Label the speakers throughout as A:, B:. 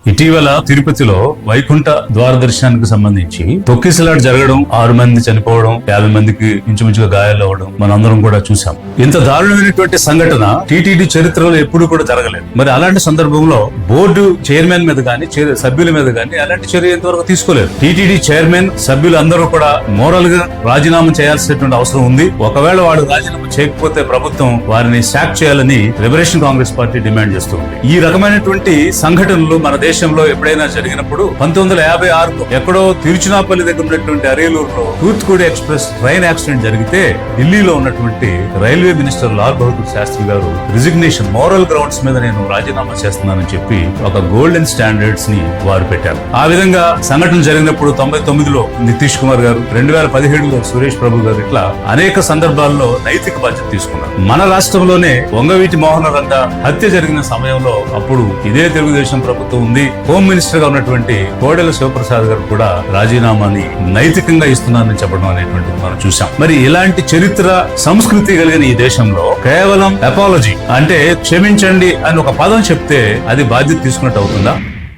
A: ఇటీవల తిరుపతిలో వైకుంఠ ద్వార దర్శనానికి సంబంధించి తొక్కిసలాట జరగడం, 6 మంది చనిపోవడం, 50 మందికి ఇంచుమించుగా గాయాలు అవ్వడం మనందరం కూడా చూసాం. ఇంత దారుణమైనటువంటి సంఘటన టీటీడీ చరిత్రలో ఎప్పుడూ కూడా జరగలేదు. మరి అలాంటి సందర్భంలో బోర్డు చైర్మన్ మీద గానీ సభ్యుల మీద గానీ అలాంటి చర్య ఇంతవరకు తీసుకోలేదు. టీటీడీ చైర్మన్ సభ్యులు అందరూ కూడా మోరల్ గా రాజీనామా చేయాల్సినటువంటి అవసరం ఉంది. ఒకవేళ వాడు రాజీనామా చేయకపోతే ప్రభుత్వం వారిని సాక్ చేయాలని లిబరేషన్ కాంగ్రెస్ పార్టీ డిమాండ్ చేస్తుంది. ఈ రకమైనటువంటి సంఘటనలు మన దేశంలో ఎప్పుడైనా జరిగినప్పుడు 1956 ఎక్కడో తిరుచినాపల్లి దగ్గర ఉన్నటువంటి అరేలూరులో తూత్తుకుడి ఎక్స్ప్రెస్ ట్రైన్ యాక్సిడెంట్ జరిగితే ఢిల్లీలో ఉన్నటువంటి రైల్వే మినిస్టర్ లాల్ బహదూర్ శాస్త్రి గారు రిజిగ్నేషన్ మోరల్ గ్రౌండ్స్ మీద నేను రాజీనామా చేస్తున్నానని చెప్పి ఒక గోల్డెన్ స్టాండర్డ్స్ ని వారు పెట్టారు. ఆ విధంగా సంఘటన జరిగినప్పుడు 99లో నితీష్ కుమార్ గారు, 2017లో సురేష్ ప్రభు గారు, ఇట్లా అనేక సందర్భాల్లో నైతిక బాధ్యత తీసుకున్నారు. మన రాష్ట్రంలోనే వంగవీటి మోహన రంగ హత్య జరిగిన సమయంలో అప్పుడు ఇదే తెలుగుదేశం ప్రభుత్వం ఉంది. హోమ్ మినిస్టర్ గా ఉన్నటువంటి కోడెల శివప్రసాద్ గారు కూడా రాజీనామాని నైతికంగా ఇస్తున్నారని చెప్పడం అనేటువంటిది మనం చూసాం. మరి ఇలాంటి చరిత్ర సంస్కృతి కలిగిన ఈ దేశంలో కేవలం అపాలజీ అంటే క్షమించండి అని ఒక పదం చెప్తే అది బాధ్యత తీసుకున్నట్టు అవుతుందా?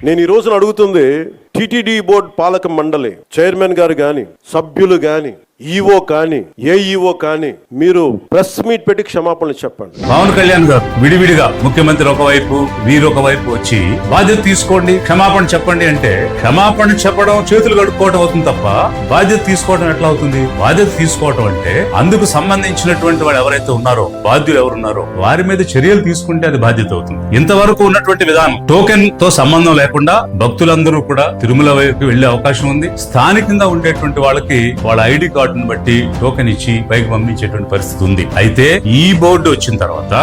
B: నేను ఈ రోజున అడుగుతుంది టీటీడీ బోర్డు పాలక మండలి చైర్మన్ గారు గాని, సభ్యులు గాని, ఈఓ కానీ, ఏఈఓ కానీ మీరు ప్రెస్ మీట్ పెట్టి క్షమాపణలు చెప్పండి.
A: పవన్ కళ్యాణ్ గారు విడివిడిగా ముఖ్యమంత్రి ఒకవైపు, వీరు ఒకవైపు వచ్చి బాధ్యత తీసుకోండి, క్షమాపణ చెప్పండి అంటే క్షమాపణ చెప్పడం చేతులు కడుక్కోవడం అవుతుంది తప్ప బాధ్యత తీసుకోవడం ఎట్లా అవుతుంది? బాధ్యత తీసుకోవడం అంటే అందుకు సంబంధించినటువంటి వాడు ఎవరైతే ఉన్నారో, బాధ్యులు ఎవరున్నారో వారి మీద చర్యలు తీసుకుంటే అది బాధ్యత అవుతుంది. ఇంతవరకు ఉన్నటువంటి విధానం టోకెన్ తో సంబంధం లేకుండా భక్తులందరూ కూడా తిరుమల వైపు వెళ్లే అవకాశం ఉంది. స్థానికంగా ఉండేటువంటి వాళ్ళకి వాళ్ళ ఐడి కార్డును బట్టి టోకెన్ ఇచ్చి పైకి పంపించేటువంటి పరిస్థితి ఉంది. అయితే ఈ బోర్డు వచ్చిన తర్వాత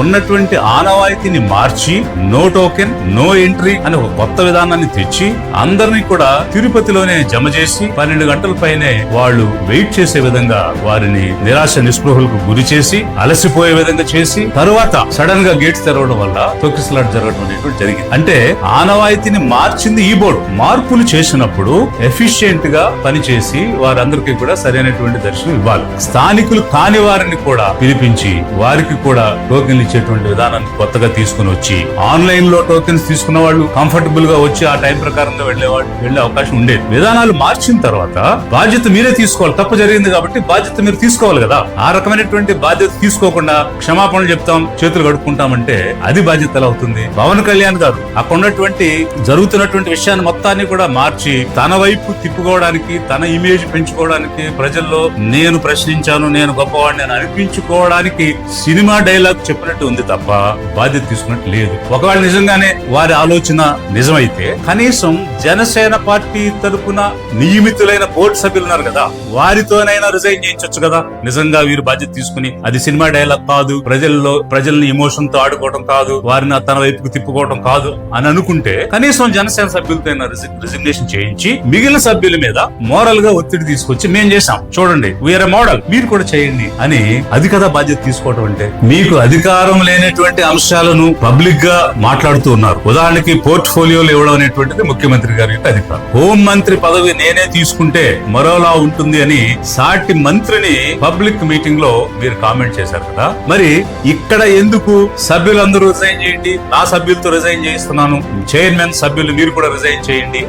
A: ఉన్నటువంటి ఆనవాయితీని మార్చి నో టోకెన్ నో ఎంట్రీ అనే ఒక కొత్త విధానాన్ని తెచ్చి అందరినీ కూడా తిరుపతిలోనే జమ చేసి 12 గంటల పైనే వాళ్ళు వెయిట్ చేసే విధంగా వారిని నిరాశ నిస్పృహలకు గురి చేసి అలసిపోయే విధంగా చేసి తరువాత సడన్ గా గేట్స్ తెరవడం వల్ల తొక్కిసలాట జరగడం అనేటువంటి జరిగింది. అంటే ఆనవాయితీని మార్చింది ఈ బోర్డు. మార్పులు చేసినప్పుడు ఎఫిషియెంట్ గా పనిచేసి వారందరికీ కూడా సరైనటువంటి దర్శనం ఇవ్వాలి. స్థానికులు కాని వారిని కూడా పిలిపించి వారికి కూడా టోకెన్లు ఇచ్చేటువంటి విధానాన్ని కొత్తగా తీసుకుని వచ్చి ఆన్లైన్ లో టోకెన్స్ తీసుకున్న వాళ్ళు కంఫర్టబుల్ గా వచ్చి ఆ టైం ప్రకారంగా వెళ్లే అవకాశం ఉండేది. విధానాలు మార్చిన తర్వాత బాధ్యత మీరే తీసుకోవాలి. తప్పు జరిగింది కాబట్టి బాధ్యత మీరు తీసుకోవాలి కదా. ఆ రకమైనటువంటి బాధ్యత తీసుకోకుండా క్షమాపణలు చెప్తాం, చేతులు కడుక్కుంటామంటే అది బాధ్యత ఎలా అవుతుంది? పవన్ కళ్యాణ్ గారు అక్కడ ఉన్నటువంటి జరుగుతున్నటువంటి విషయాన్ని మొత్తాన్ని కూడా మార్చి తన వైపు తిప్పుకోవడానికి, తన ఇమేజ్ పెంచుకోవడానికి, ప్రజల్లో నేను ప్రశ్నించాను, నేను గొప్పవాడిని అని అనిపించుకోవడానికి సినిమా డైలాగ్ చెప్పినట్టు ఉంది తప్ప బాధ్యత తీసుకున్నట్టు లేదు. ఒకవేళ నిజంగానే వారి ఆలోచన నిజమైతే కనీసం జనసేన పార్టీ తరపున నియమితులైన బోర్డు సభ్యులు ఉన్నారు కదా, వారితోనైనా రిజైన్ చేయించొచ్చు కదా. నిజంగా వీరు బాధ్యత తీసుకుని అది సినిమా డైలాగ్ కాదు, ప్రజల్ని ఎమోషన్ తో ఆడుకోవడం కాదు, వారిని తన వైపుకు తిప్పుకోవడం కాదు అని అనుకుంటే కనీసం జనసేన సభ్యులతో రిజిగ్నేషన్ చేయించి మిగిలిన సభ్యుల మీద మోరల్ గా ఒత్తిడి తీసుకొచ్చి మేము చేసాం చూడండి, వీఆర్ ఎ మోడల్, మీరు కూడా చేయండి అని అది కదా బాధ్యత తీసుకోవడం అంటే. మీకు అధికారం లేనటువంటి అంశాలను పబ్లిక్ గా మాట్లాడుతూ ఉన్నారు. ఉదాహరణకి పోర్ట్ఫోలియోలు ఇవ్వడం అనేటువంటిది ముఖ్యమంత్రి గారి యొక్క అధికారం. హోం మంత్రి పదవి నేనే తీసుకుంటే మరోలా ఉంటుంది అని సాటి మంత్రిని పబ్లిక్ మీటింగ్ లో మీరు కామెంట్ చేశారు కదా. మరి ఇక్కడ ఎందుకు సభ్యులందరూ రిజైన్ చేయండి, నా సభ్యులతో రిజైన్ చేయిస్తున్నాను, చైర్మన్ సభ్యులు మీరు కూడా రిజైన్ చేయండి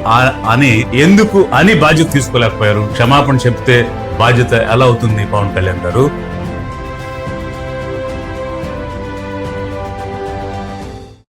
A: అని ఎందుకు అని బాధ్యత తీసుకోలేకపోయారు? క్షమాపణ చెప్తే బాధ్యత ఎలా అవుతుంది పవన్ కళ్యాణ్ గారు?